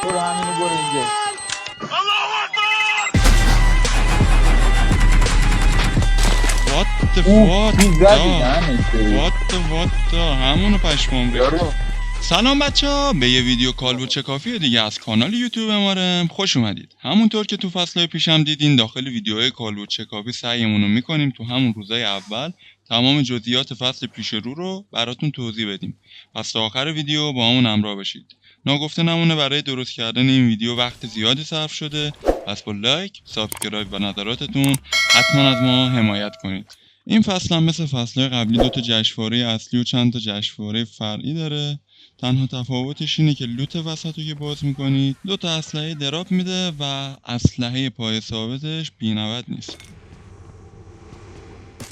برو همینو برو اینجا. What the fuck what What the همونو پشمام ریخت. یارو سلام بچه ها، به یه ویدیو کالبد کافی دیگه از کانال یوتیوب مارم خوش اومدید. همونطور که تو فصلهای پیشم دیدین داخل ویدیوهای کالبد کافی سعیمون رو میکنیم تو همون روزای اول تمام جزئیات فصل پیش رو براتون توضیح بدیم. پس تا آخر ویدیو با همون همراه بشید. ناگفته نمونه برای درست کردن این ویدیو وقت زیادی صرف شده، پس با لایک، سابسکرایب و نظراتتون حتما از ما حمایت کنید. این فصل هم مثل فصلهای قبلی 2 تا جشنواره اصلی و چند تا جشنواره فرعی داره. تنها تفاوتش اینه که لوت وسط رو که باز میکنید 2 تا اسلحه دراپ میده و اسلحه پای ثابتش بی‌نوت نیست.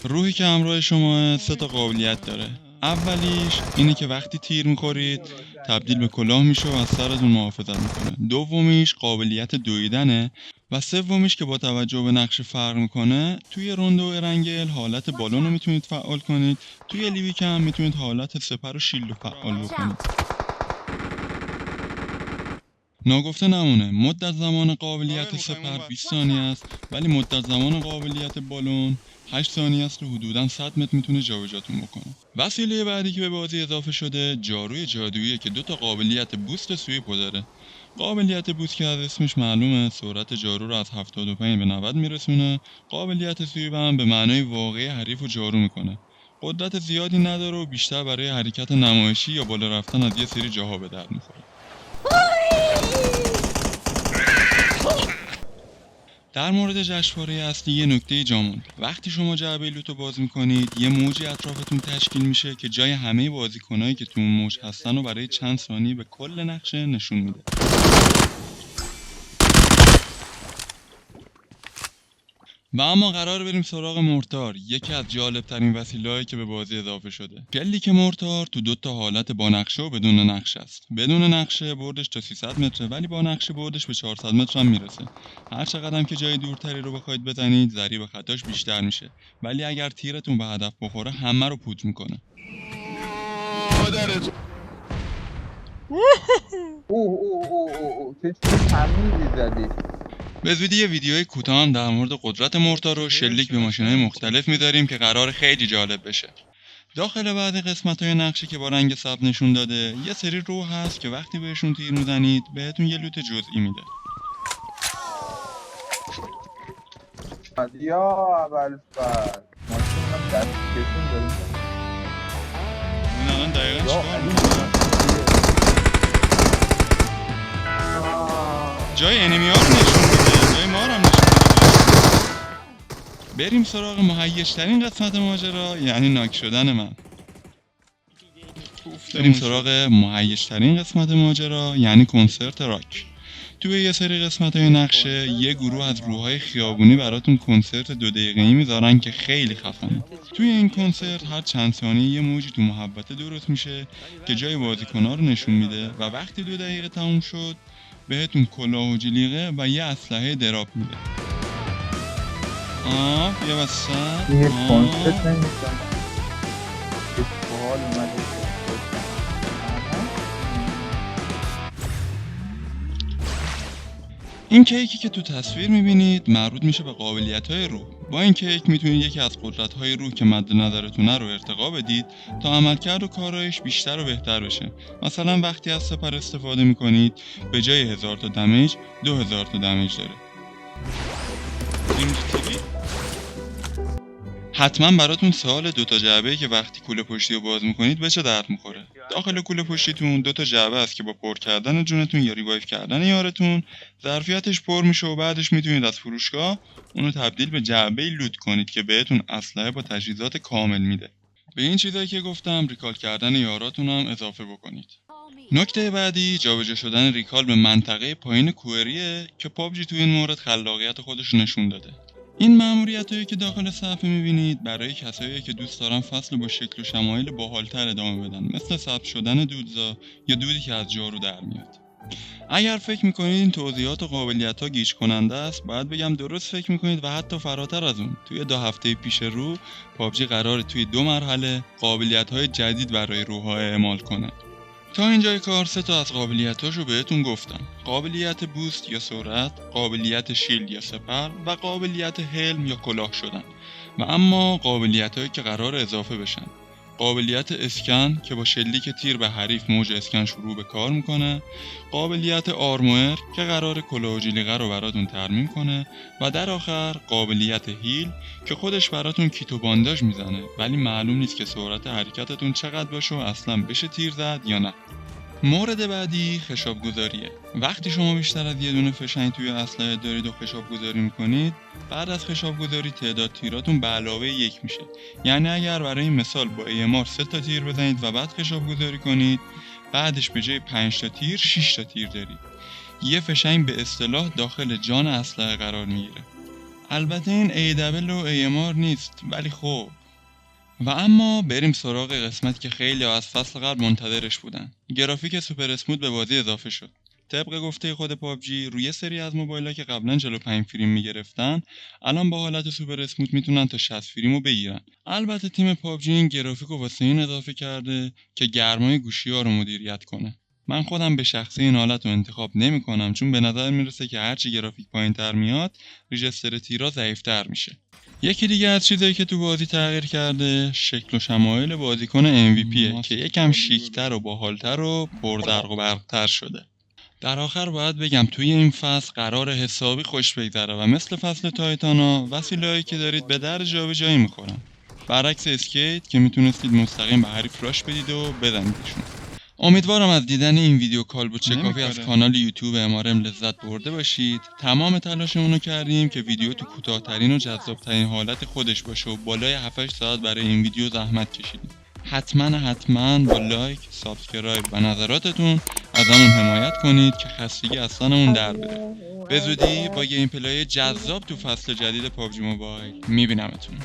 روحی که همراه شما 3 تا قابلیت داره. اولیش اینه که وقتی تیر میخورید تبدیل به کلاه میشه و از سرتون محافظت میکنه. دومیش قابلیت دویدنه و سومیش که با توجه به نقشه فرق میکنه توی روندو ارنگل حالت بالون رو میتونید فعال کنید، توی لیویک هم میتونید حالت سپر و شیلد رو فعال بکنید. ناگفته نمونه مدت زمان قابلیت سپر 20 ثانیه است، ولی مدت زمان قابلیت بالون 8 ثانیه است و حدوداً 100 متر میتونه جابجاتون بکنه. وسیله بعدی که به بازی اضافه شده جاروی جادوییه که 2 تا قابلیت بوست سویپو داره. قابلیت بوست که از اسمش معلومه سرعت جارو رو از 75 به 90 میرسونه. قابلیت سویپ هم به معنای واقعی حریف و جارو میکنه. قدرت زیادی نداره و بیشتر برای حرکت نمایشی یا بالا رفتن از یه سری جاها به درد میخوره. در مورد جشنواره اصلی یه نکته جا موند. وقتی شما جعبه لوتو باز میکنید یه موجی اطرافتون تشکیل میشه که جای همه بازیکنایی که تو اون موج هستن و برای چند ثانیه به کل نقشه نشون میده. و اما قرار بریم سراغ مرتار، یکی از جالب ترین وسیله‌ای که به بازی اضافه شده. شلیک مرتار تو 2 تا حالت با نقشه و بدون نقشه است. بدون نقشه بردش تا 300 متره ولی با نقشه بردش به 400 متر هم میرسه. هر چقدر هم که جای دورتری رو بخواید بزنید ضریب خطاش بیشتر میشه، ولی اگر تیرتون به هدف بخوره همه رو پوت میکنه. چه تمیزی زدی. به زودی یه ویدیوی کوتاه هم در مورد قدرت مرتار و شلیک به ماشین‌های مختلف میذاریم که قرار خیلی جالب بشه. داخل بعضی قسمت‌های نقشه که با رنگ سبز نشون داده یه سری روح هست که وقتی بهشون تیر میزنید بهتون یه لوت جزئی میده. یا اول فرد ماشین من دست کشون داریم. این الان دقیقا چیکار جای انیمی ها رو نشون میده، جای ما رو هم نشون میده. بریم سراغ مهیج‌ترین قسمت ماجرا، یعنی ناک شدن من. بریم سراغ مهیج‌ترین قسمت ماجرا، یعنی کنسرت راک. توی یه سری قسمت‌های نقشه یه گروه از روح‌های خیابونی براتون کنسرت 2 دقیقه‌ای میذارن که خیلی خفنه. توی این کنسرت هر چند ثانیه یه موجی تو محوطه درست میشه که جای بازیکن‌ها رو نشون میده و وقتی 2 دقیقه تموم شد بهتون کلاه و جلیقه و یه اسلحه دراپ میده. بیا وسط. یه کنسرت نمی‌کنم. چه باحال اومده. این کیکی که تو تصویر میبینید مربوط میشه به قابلیت‌های روح. با این کیک میتونید یکی از قدرت‌های روح که مد نظرتونه رو ارتقا بدید تا عملکرد و کارایش بیشتر و بهتر بشه. مثلا وقتی از سپر استفاده میکنید به جای 1000 تا دمیج 2000 تا دمیج داره. حتما براتون سوال 2 تا جعبه که وقتی کوله پشتی رو باز میکنید به چه درد میخوره. داخل کوله پشتیتون 2 تا جعبه است که با پر کردن جونتون یا ریوایو کردن یارتون ظرفیتش پر میشه و بعدش میتونید از فروشگاه اونو تبدیل به جعبه لوت کنید که بهتون اسلحه با تجهیزات کامل میده. به این چیزایی که گفتم ریکال کردن یاراتون هم اضافه بکنید. نکته بعدی جابجا شدن ریکال به منطقه پایین کوئریه که پابجی تو این مورد خلاقیت خودش نشون داده. این مأموریتایی که داخل صفحه می‌بینید برای کسایی که دوست دارن فصل با شکل و شمایل باحال‌تر ادامه بدن، مثل ثبت شدن دودزا یا دودی که از جارو در میاد. اگر فکر می‌کنید این توضیحات و قابلیت‌ها گیج کننده است، باید بگم درست فکر می‌کنید و حتی فراتر از اون. توی 2 هفته پیش رو پابجی قراره توی 2 مرحله قابلیت‌های جدید برای روح‌ها اعمال کنه. تا اینجای کار 3 تا از قابلیتاشو بهتون گفتم. قابلیت بوست یا سرعت، قابلیت شیلد یا سپر و قابلیت هلم یا کلاه شدن. و اما قابلیتایی که قرار اضافه بشن: قابلیت اسکن که با شلیک تیر به حریف موج اسکن شروع به کار میکنه، قابلیت آرمور که قرار کلاه و جلیقه رو براتون ترمیم کنه و در آخر قابلیت هیل که خودش براتون کیت و بانداژ میزنه ولی معلوم نیست که سرعت حرکتتون چقدر باشه و اصلا بشه تیر زد یا نه. مورد بعدی خشاب گذاریه. وقتی شما بیشتر از یه دونه فشنگ توی اسلحه دارید و خشاب گذاری میکنید، بعد از خشاب گذاری تعداد تیراتون به علاوه 1 میشه. یعنی اگر برای مثال با AMR 3 تا تیر بزنید و بعد خشاب گذاری کنید، بعدش به جای 5 تا تیر 6 تا تیر دارید. یه فشنگ به اصطلاح داخل جان اسلحه قرار میگیره. البته این AW و AMR نیست، ولی خب. و اما بریم سراغ قسمت که خیلی از فصل قبل منتظرش بودن. گرافیک سوپر اسموت به بازی اضافه شد. طبق گفته خود پابجی، روی سری از موبایل‌ها که قبلا 45 فریم میگرفتن، الان با حالت سوپر اسموت میتونن تا 60 فریمو بگیرن. البته تیم پابجی این گرافیکو واسه این اضافه کرده که گرمای گوشی‌ها رو مدیریت کنه. من خودم به شخصه این حالت رو انتخاب نمی‌کنم، چون به نظر میرسه که هرچی گرافیک پایین‌تر میاد، ریجستر تیرا ضعیف‌تر میشه. یکی دیگه از چیزایی که تو بازی تغییر کرده، شکل و شمایل بازیکن MVPه که یکم شیک‌تر و باحال‌تر و پردرق و برق‌تر شده. در آخر باید بگم توی این فصل قرار حسابی خوش بگذره و مثل فصل تایتانا وسیله‌هایی که دارید به در جابجایی میخورن. برعکس اسکیت که میتونستید مستقیم به حریف راش بدید و بزنیدشون. امیدوارم از دیدن این ویدیو کالبد چکافی از کانال یوتیوب امارم لذت برده باشید. تمام تلاشمون رو کردیم که ویدیو تو کوتاه‌ترین و جذاب‌ترین حالت خودش باشه و بالای 7-8 ساعت برای این ویدیو زحمت کشیدیم. حتما با لایک، سابسکرایب و نظراتتون ازمون حمایت کنید که خستگی از سانمون در بره. به زودی با گیم پلی جذاب تو فصل جدید پابجی موبایل میبینمتون.